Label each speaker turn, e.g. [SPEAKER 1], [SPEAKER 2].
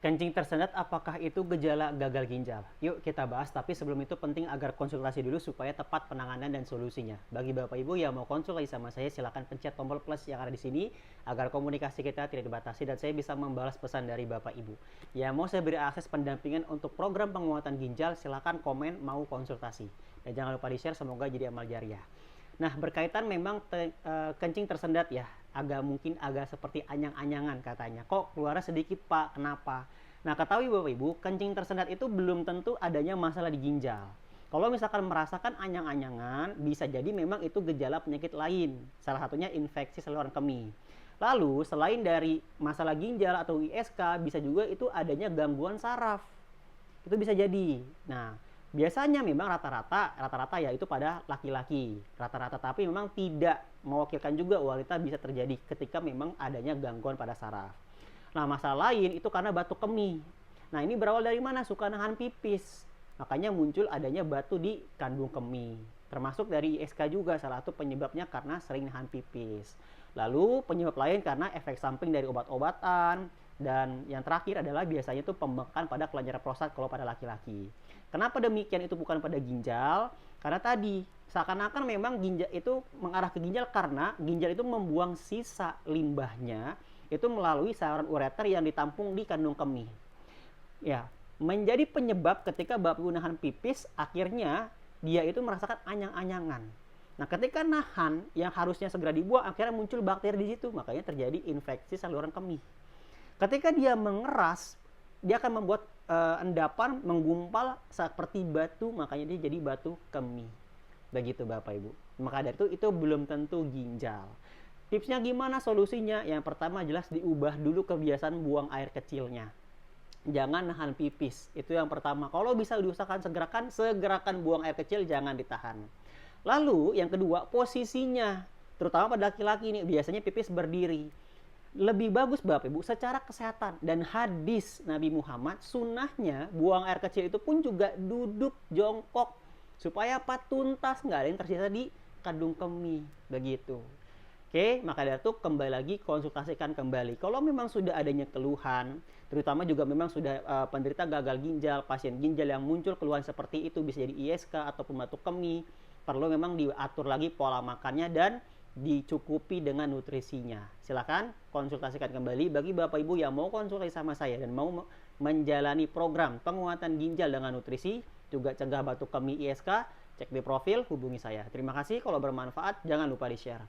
[SPEAKER 1] Kencing tersendat apakah itu gejala gagal ginjal? Yuk kita bahas, tapi sebelum itu penting agar konsultasi dulu supaya tepat penanganan dan solusinya. Bagi Bapak Ibu yang mau konsultasi sama saya, silakan pencet tombol plus yang ada di sini agar komunikasi kita tidak dibatasi dan saya bisa membalas pesan dari Bapak Ibu. Ya, mau saya beri akses pendampingan untuk program penguatan ginjal, silakan komen mau konsultasi. Dan jangan lupa di-share, semoga jadi amal jariah. Nah, berkaitan memang kencing tersendat ya, mungkin agak seperti anyang-anyangan katanya. Kok keluarnya sedikit Pak, kenapa? Nah, ketahui Bapak Ibu, kencing tersendat itu belum tentu adanya masalah di ginjal. Kalau misalkan merasakan anyang-anyangan, bisa jadi memang itu gejala penyakit lain. Salah satunya infeksi saluran kemih. Lalu, selain dari masalah ginjal atau ISK, bisa juga itu adanya gangguan saraf. Itu bisa jadi. Nah, biasanya memang rata-rata ya itu pada laki-laki. Rata-rata, tapi memang tidak mewakilkan juga wanita bisa terjadi ketika memang adanya gangguan pada saraf. Nah, masalah lain itu karena batu kemih. Nah, ini berawal dari mana? Suka nahan pipis. Makanya muncul adanya batu di kandung kemih. Termasuk dari ISK juga, salah satu penyebabnya karena sering nahan pipis. Lalu penyebab lain karena efek samping dari obat-obatan, dan yang terakhir adalah biasanya itu pembengkakan pada kelenjar prostat kalau pada laki-laki. Kenapa demikian itu bukan pada ginjal? Karena tadi seakan-akan memang ginjal itu mengarah ke ginjal karena ginjal itu membuang sisa limbahnya itu melalui saluran ureter yang ditampung di kandung kemih. Ya, menjadi penyebab ketika Bapak nahan pipis, akhirnya dia itu merasakan anyang-anyangan. Nah, ketika nahan yang harusnya segera dibuang, akhirnya muncul bakteri di situ, makanya terjadi infeksi saluran kemih. Ketika dia mengeras, dia akan membuat endapan menggumpal seperti batu, makanya dia jadi batu kemih. Begitu Bapak Ibu. Maka dari itu belum tentu ginjal. Tipsnya gimana solusinya? Yang pertama jelas diubah dulu kebiasaan buang air kecilnya. Jangan nahan pipis. Itu yang pertama. Kalau bisa diusahakan segerakan buang air kecil, jangan ditahan. Lalu yang kedua, posisinya. Terutama pada laki-laki ini biasanya pipis berdiri. Lebih bagus Bapak Ibu secara kesehatan dan hadis Nabi Muhammad, sunnahnya buang air kecil itu pun juga duduk jongkok supaya apa? Tuntas, nggak ada yang tersisa di kandung kemih. Begitu. Oke, maka dari itu kembali lagi konsultasikan kembali. Kalau memang sudah adanya keluhan, terutama juga memang sudah penderita gagal ginjal, pasien ginjal yang muncul keluhan seperti itu, bisa jadi ISK ataupun batuk kemih, perlu memang diatur lagi pola makannya dan dicukupi dengan nutrisinya. Silakan konsultasikan kembali. Bagi Bapak Ibu yang mau konsultasi sama saya dan mau menjalani program penguatan ginjal dengan nutrisi, juga cegah batuk kemih ISK, cek di profil, hubungi saya. Terima kasih, kalau bermanfaat jangan lupa di-share.